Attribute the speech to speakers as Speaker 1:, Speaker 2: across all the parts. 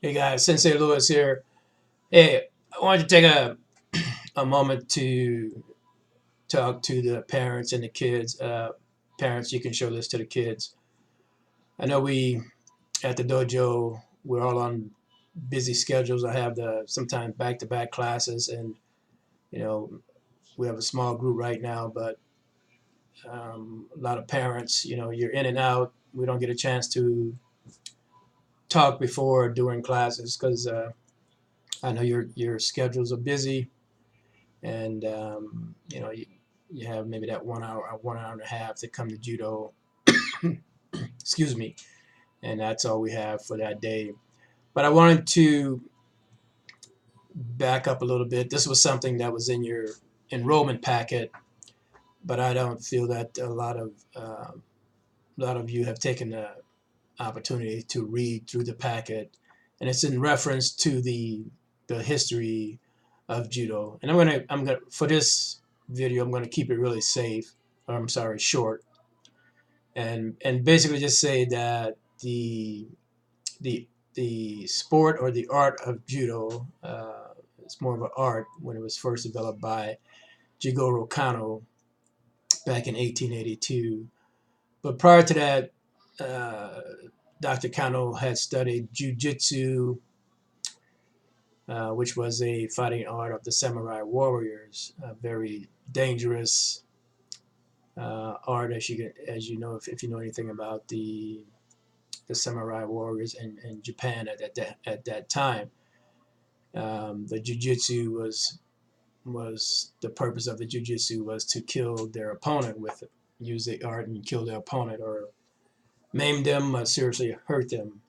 Speaker 1: Hey guys, Sensei Lewis here. Hey, I wanted to take a moment to talk to the parents and the kids. Parents, you can show this to the kids. I know we at the dojo, we're all on busy schedules. I have the sometimes back-to-back classes, and you know we have a small group right now, but a lot of parents, you're in and out. We don't get a chance to talk before or during classes because I know your schedules are busy and you have maybe that 1 hour, 1 hour and a half to come to judo. Excuse me, and that's all we have for that day. But I wanted to back up a little bit. This was something that was in your enrollment packet, but I don't feel that a lot of you have taken the opportunity to read through the packet, and it's in reference to the history of judo. And I'm gonna for this video I'm gonna keep it really safe. Or I'm sorry, short, and basically just say that the the sport or the art of judo, it's more of an art when it was first developed by Jigoro Kano back in 1882. But prior to that, uh, Dr. Kano had studied jujitsu, which was a fighting art of the samurai warriors, a very dangerous art, as you know, if you know anything about the samurai warriors in Japan at that time. The jujitsu was the purpose of the jujitsu was to kill their opponent with it, use the art and kill their opponent or maim them or seriously hurt them.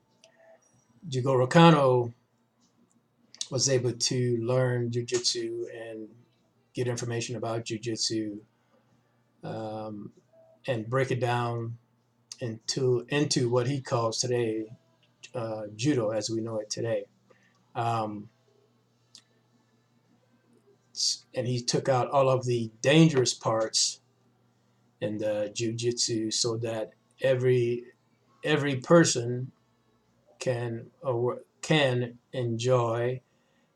Speaker 1: Jigoro Kano was able to learn jujitsu and get information about jujitsu, um, and break it down into what he calls today judo as we know it today. Um, and he took out all of the dangerous parts in the jiu-jitsu so that every person can enjoy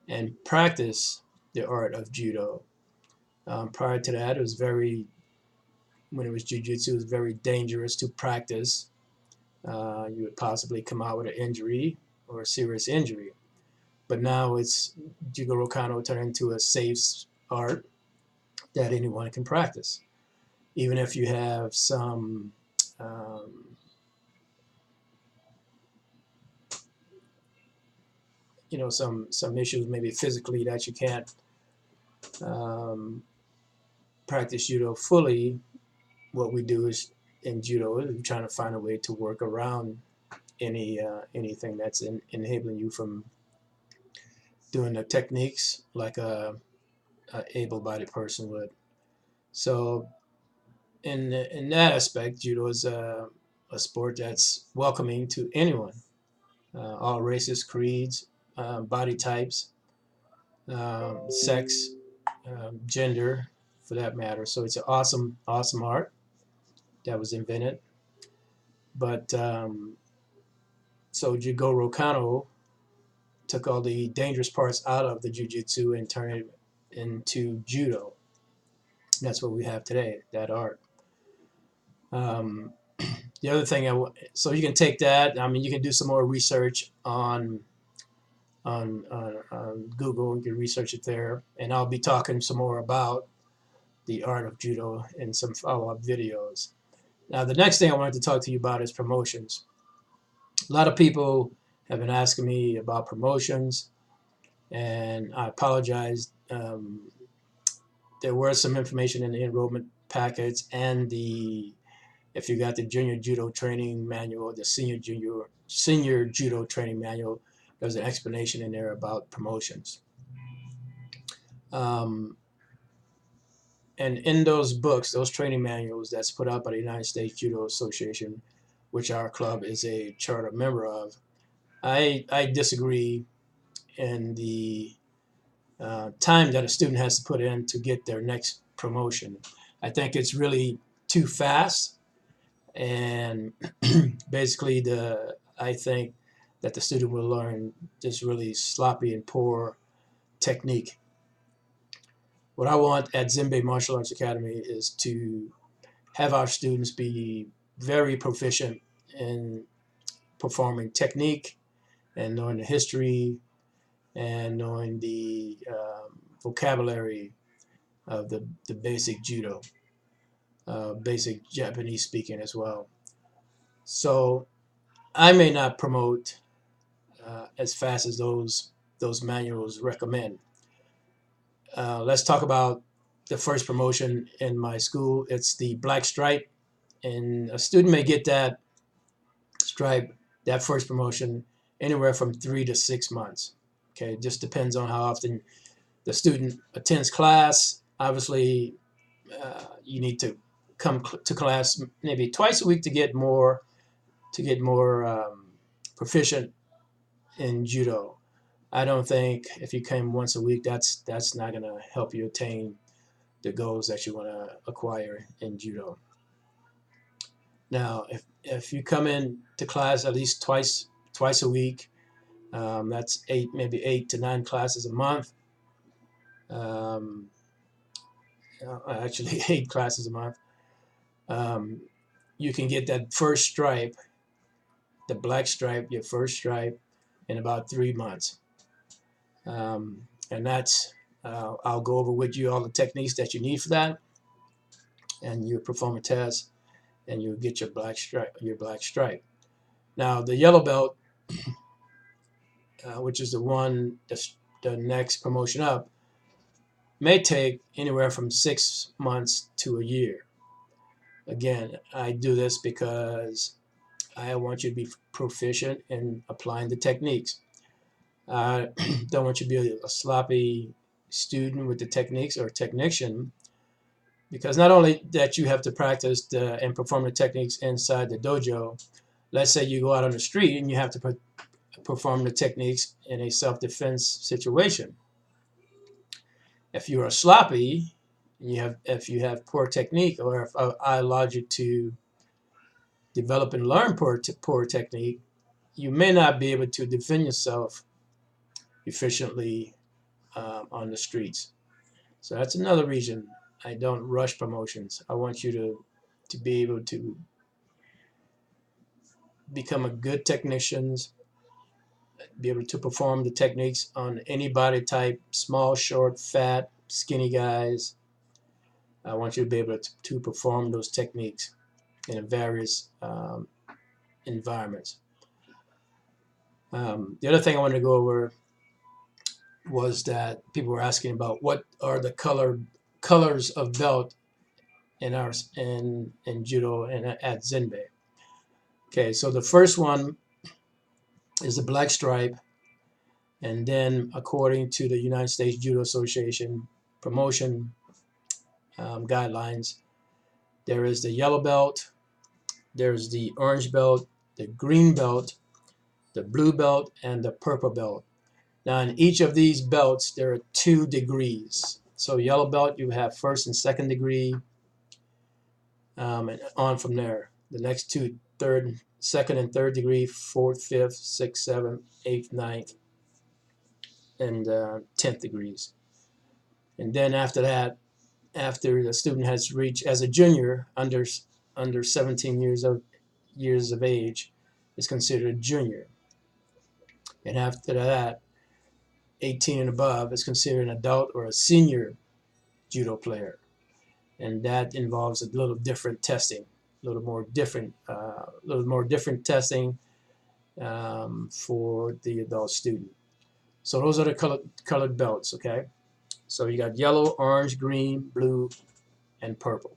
Speaker 1: and practice the art of judo. Prior to that, when it was jiu-jitsu, it was very dangerous to practice. You would possibly come out with an injury or a serious injury. But now it's Jigoro Kano turned into a safe art that anyone can practice, even if you have um, some issues maybe physically that you can't um, practice judo fully. What we do is in judo is we're trying to find a way to work around anything that's enabling you from doing the techniques like a able-bodied person would. So in that aspect, judo is a sport that's welcoming to anyone, all races, creeds, body types, sex, gender, for that matter. So it's an awesome art that was invented. But so Jigoro Kano took all the dangerous parts out of the jiu-jitsu and turned it into judo. That's what we have today, that art. Um, the other thing, so you can take that. I mean, you can do some more research on Google. You can research it there, and I'll be talking some more about the art of judo in some follow-up videos. Now, the next thing I wanted to talk to you about is promotions. A lot of people have been asking me about promotions, and I apologize. There was some information in the enrollment packets and if you got the junior judo training manual, the senior judo training manual, there's an explanation in there about promotions. Um, and in those books, those training manuals that's put out by the United States Judo Association, which our club is a charter member of, I disagree in the time that a student has to put in to get their next promotion. I think it's really too fast, and basically I think that the student will learn this really sloppy and poor technique. What I want at Zenbei Martial Arts Academy is to have our students be very proficient in performing technique and knowing the history and knowing the vocabulary of the basic judo, basic Japanese speaking as well. So I may not promote as fast as those manuals recommend. Let's talk about the first promotion in my school. It's the black stripe, and a student may get that stripe, that first promotion, anywhere from 3 to 6 months. Okay, it just depends on how often the student attends class. Obviously, you need to come to class maybe twice a week to get more proficient in judo. I don't think if you came once a week, that's not going to help you attain the goals that you want to acquire in judo. Now, if you come in to class at least twice a week, that's maybe 8 to 9 classes a month. Actually, 8 classes a month. You can get that first stripe, the black stripe, your first stripe, in about 3 months. And that's I'll go over with you all the techniques that you need for that, and you perform a test, and you'll get your black stripe. Now the yellow belt, which is the next promotion up, may take anywhere from 6 months to a year. Again, I do this because I want you to be proficient in applying the techniques. I don't want you to be a sloppy student with the techniques or technician, because not only that you have to practice and perform the techniques inside the dojo. Let's say you go out on the street and you have to perform the techniques in a self-defense situation. If you are sloppy, if you have poor technique, or if I allowed you to develop and learn poor technique, you may not be able to defend yourself efficiently on the streets. So that's another reason I don't rush promotions. I want you to be able to become a good technician, be able to perform the techniques on any body type, small, short, fat, skinny guys. I want you to be able to perform those techniques in various environments. The other thing I wanted to go over was that people were asking about what are the colors of belt in judo and at Zenbei. Okay, so the first one is the black stripe, and then according to the United States Judo Association promotion guidelines, there is the yellow belt, there's the orange belt, the green belt, the blue belt, and the purple belt. Now in each of these belts there are 2 degrees. So yellow belt, you have first and second degree, and on from there. The next 2, second and third degree, 4th, 5th, 6th, 7th, 8th, 9th, and 10th degrees. And then after that, after the student has reached, as a junior, under 17 years of age, is considered a junior. And after that, 18 and above is considered an adult or a senior judo player. And that involves a little different testing, a little more different testing for the adult student. So those are the colored belts, okay? So you got yellow, orange, green, blue, and purple.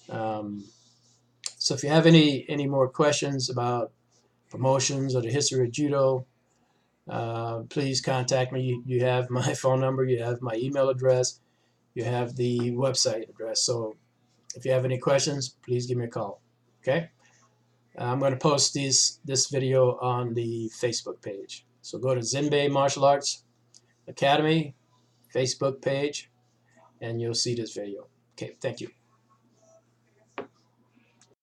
Speaker 1: So if you have any more questions about promotions or the history of judo, please contact me. You have my phone number, you have my email address, you have the website address. So if you have any questions, please give me a call. Okay? I'm going to post this video on the Facebook page. So go to Zenbei Martial Arts Academy Facebook page, and you'll see this video. Okay, thank you.